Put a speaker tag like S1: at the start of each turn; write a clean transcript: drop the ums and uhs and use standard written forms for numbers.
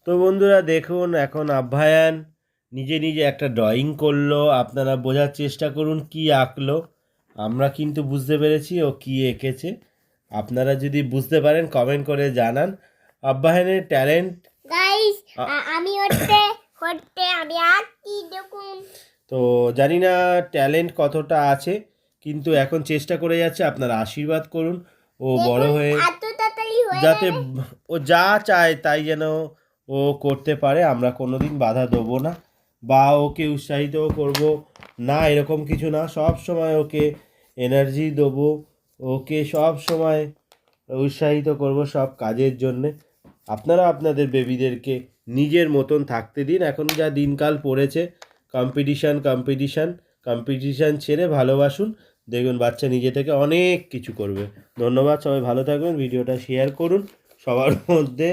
S1: তো বন্ধুরা দেখুন, এখন আভ্যায়ান নিজে নিজে একটা ড্রয়িং করলো। আপনারা বোঝার চেষ্টা করুন কি আঁকলো। আমরা কিন্তু বুঝতে পেরেছি ও কি এঁকেছে। আপনারা যদি বুঝতে পারেন কমেন্ট করে জানান। আভ্যায়ানের ট্যালেন্ট
S2: গাইস, আমি আমি আঁকি দেখুন।
S1: তো জানি না ট্যালেন্ট কতটা আছে, কিন্তু এখন চেষ্টা করে যাচ্ছে। আপনারা আশীর্বাদ করুন ও বড় হয়ে
S2: এত তাড়াতাড়ি হয়ে
S1: যাতে
S2: যাবে।
S1: ও যা চায় তাই যেন ও করতে পারে। আমরা কোনোদিন বাধা দেবো না বা ওকে উৎসাহিতও করব না, এরকম কিছু না। সব সময় ওকে এনার্জি দেবো, ওকে সব সময় উৎসাহিত করব সব কাজের জন্যে। আপনারা আপনাদের বেবিদেরকে নিজের মতন থাকতে দিন। এখন যা দিনকাল পড়েছে, কম্পিটিশান কম্পিটিশান কম্পিটিশান ছেড়ে ভালোবাসুন। দেখুন বাচ্চা নিজে থেকে অনেক কিছু করবে। ধন্যবাদ, সবাই ভালো থাকবেন। ভিডিওটা শেয়ার করুন সবার মধ্যে।